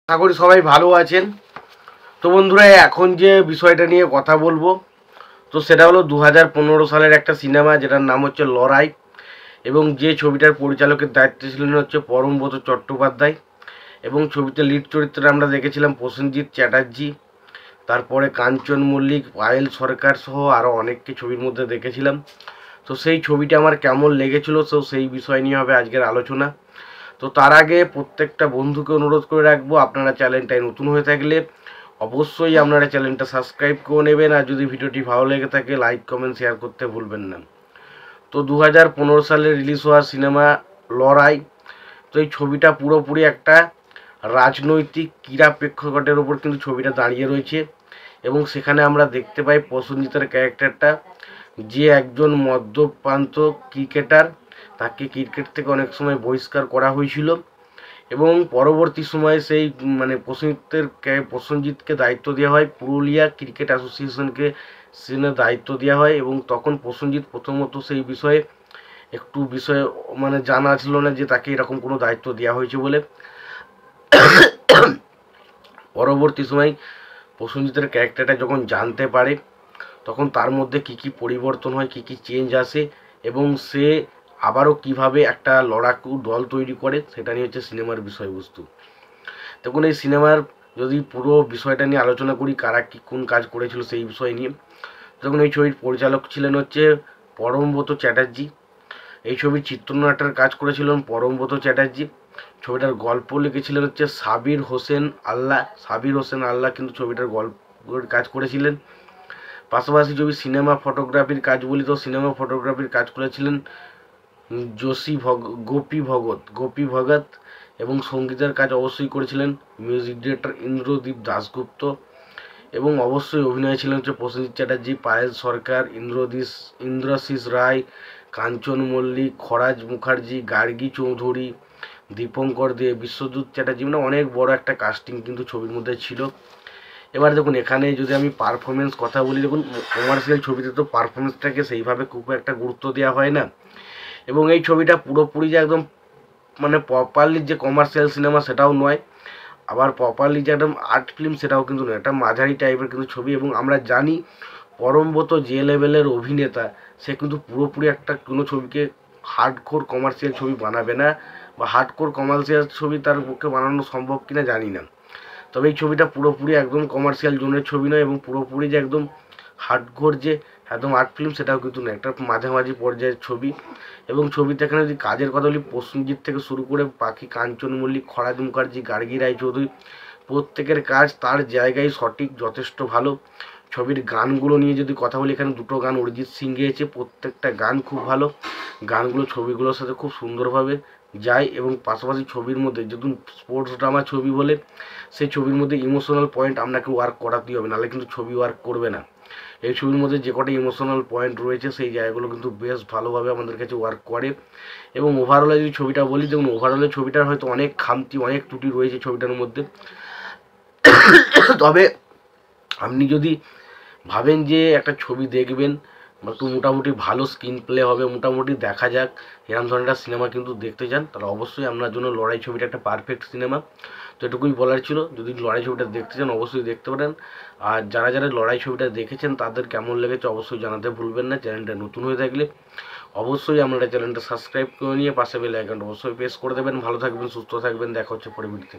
আশা করি সবাই ভালো আছেন। তো বন্ধুরা, এখন যে বিষয়টা নিয়ে কথা বলবো তো সেটা হলো 2015 সালের একটা সিনেমা যেটার নাম হচ্ছে লড়াই, এবং যে ছবিটার পরিচালকের দায়িত্বে ছিলেন হচ্ছে পরমব্রত চট্টোপাধ্যায়, এবং ছবিতে লিড চরিত্রে আমরা দেখেছিলাম প্রসেনজিৎ চ্যাটার্জি, তারপরে কাঞ্চন মল্লিক, পায়েল সরকার সহ আরও অনেককে ছবির মধ্যে দেখেছিলাম। তো সেই ছবিটা আমার কেমন লেগেছিল, তো সেই বিষয় নিয়ে হবে আজকের আলোচনা। তো তার আগে প্রত্যেকটা বন্ধুকে অনুরোধ করে রাখবো, আপনারা চ্যানেলটায় নতুন হয়ে থাকলে অবশ্যই আপনারা চ্যানেলটা সাবস্ক্রাইব করে নেবেন, আর যদি ভিডিওটি ভালো লেগে থাকে লাইক কমেন্ট শেয়ার করতে ভুলবেন না। তো 2015 সালে রিলিজ হওয়া সিনেমা লড়াই। তো এই ছবিটা পুরোপুরি একটা রাজনৈতিক ক্রীড়া প্রেক্ষাপটের ওপর কিন্তু ছবিটা দাঁড়িয়ে রয়েছে, এবং সেখানে আমরা দেখতে পাই প্রসেনজিতের ক্যারেক্টারটা, যে একজন মদ্যপান্ত ক্রিকেটার, তাকে ক্রিকেট থেকে অনেক সময় বহিষ্কার করা হয়েছিল, এবং পরবর্তী সময়ে সেই প্রসেনজিৎকে দায়িত্ব দেওয়া হয় পুরুলিয়া ক্রিকেট অ্যাসোসিয়েশনকে দায়িত্ব দেওয়া হয়, এবং তখন প্রসেনজিৎ প্রথমত সেই বিষয়ে একটু জানা ছিল না যে তাকে এরকম কোনো দায়িত্ব দেওয়া হয়েছে বলে। পরবর্তী সময় প্রসেনজিতের ক্যারেক্টারটা যখন জানতে পারে, তখন তার মধ্যে কি কি পরিবর্তন হয়, কি কি চেঞ্জ আসে, এবং সে আবারও কিভাবে একটা লড়াকু দল তৈরি করে, সেটা নিয়ে হচ্ছে সিনেমার বিষয়বস্তু। তখন এই সিনেমার যদি পুরো বিষয়টা নিয়ে আলোচনা করি, কারা কি কোন কাজ করেছিল সেই বিষয় নিয়ে, তখন এই ছবির পরিচালক ছিলেন হচ্ছে পরমব্রত চ্যাটার্জি, এই ছবির চিত্রনাট্যের কাজ করেছিলেন পরমব্রত চ্যাটার্জি, ছবিটার গল্প লিখেছিলেন হচ্ছে সাবির হোসেন আল্লাহ কিন্তু ছবিটার গল্পের কাজ করেছিলেন। পাশাপাশি যদি সিনেমা ফটোগ্রাফির কাজ বলি, তো সিনেমা ফটোগ্রাফির কাজ করেছিলেন গোপী ভগত, এবং সঙ্গীতের কাজ অবশ্যই করেছিলেন মিউজিক ডিরেক্টর ইন্দ্রদীপ দাশগুপ্ত, এবং অবশ্যই অভিনয় ছিলেন হচ্ছে প্রসেনজিৎ চ্যাটার্জি, পায়েল সরকার, ইন্দ্রাশিস রায়, কাঞ্চন মল্লিক, খরাজ মুখার্জি, গার্গী চৌধুরী, দীপঙ্কর দে, বিশ্বজিৎ চ্যাটার্জি, অনেক বড় একটা কাস্টিং কিন্তু ছবির মধ্যে ছিল। এবার দেখুন, এখানে যদি আমি পারফরমেন্স কথা বলি, দেখুন কমার্শিয়াল ছবিতে তো পারফরমেন্সটাকে সেইভাবে খুব একটা গুরুত্ব দেওয়া হয় না, এবং এই ছবিটা পুরোপুরি যে একদম প্রপারলি যে কমার্শিয়াল সিনেমা সেটাও নয়, আবার প্রপারলি যে একদম আর্ট ফিল্ম সেটাও কিন্তু নয়, একটা মাঝারি টাইপের কিন্তু ছবি। এবং আমরা জানি পরমব্রত যে লেভেলের অভিনেতা, সে কিন্তু পুরোপুরি একটা কোনো ছবিকে হার্ডকোর কমার্শিয়াল ছবি বানাবে না, বা হার্ডকোর কমার্শিয়াল ছবি তার পক্ষে বানানো সম্ভব কিনা জানি না। তবে এই ছবিটা পুরোপুরি একদম কমার্শিয়াল জোনের ছবি নয়, এবং পুরোপুরি যে একদম হার্ডকোর যে একদম আর্ট ফিল্ম সেটাও কিন্তু নয়, একটা মাঝামাঝি পর্যায়ের ছবি। এবং ছবিতে এখানে যদি কাজের কথা বলি, প্রসেনজিৎ থেকে শুরু করে বাকি কাঞ্চন মল্লিক, খরাজ মুখার্জি, গার্গী রায়চৌধুরী, প্রত্যেকের কাজ তার জায়গায় সঠিক, যথেষ্ট ভালো। ছবির গানগুলো নিয়ে যদি কথা বলি, এখানে দুটো গান অরিজিৎ সিং গেয়েছে, প্রত্যেকটা গান খুব ভালো, গানগুলো ছবিগুলোর সাথে খুব সুন্দরভাবে যায়। এবং পাশাপাশি ছবির মধ্যে যদি স্পোর্টস ড্রামা ছবি বলে, সেই ছবির মধ্যে ইমোশনাল পয়েন্ট আপনাকে ওয়ার্ক করাতেই হবে, নাহলে কিন্তু ছবি ওয়ার্ক করবে না। এই ছবির মধ্যে যে কটা ইমোশনাল পয়েন্ট রয়েছে সেই জায়গাগুলো কিন্তু বেশ ভালোভাবে আমাদের কাছে ওয়ার্ক করে। এবং ওভারঅলে যদি ছবিটা বলি, দেখুন ওভারঅলে ছবিটার হয়তো অনেক খামতি, অনেক ত্রুটি রয়েছে ছবিটার মধ্যে, তবে আপনি যদি ভাবেন যে একটা ছবি দেখবেন, একটু মোটামুটি ভালো স্ক্রিন প্লে হবে, মোটামুটি দেখা যাক এরকম ধরনের একটা সিনেমা কিন্তু দেখতে চান, তাহলে অবশ্যই আপনার জন্য লড়াই ছবিটা একটা পারফেক্ট সিনেমা। তো এটুকুই বলার ছিল, যদি লড়াই ছবিটা দেখতে চান অবশ্যই দেখতে পারেন। আর যারা যারা লড়াই ছবিটা দেখেছেন তাদের কেমন লেগেছে অবশ্যই জানাতে ভুলবেন না। চ্যানেলটা নতুন হয়ে থাকলে অবশ্যই আপনারা চ্যানেলটা সাবস্ক্রাইব করে নিয়ে পাশে বেল আইকনটা অবশ্যই প্রেস করে দেবেন। ভালো থাকবেন, সুস্থ থাকবেন, দেখা হচ্ছে পরে ভিডিওতে।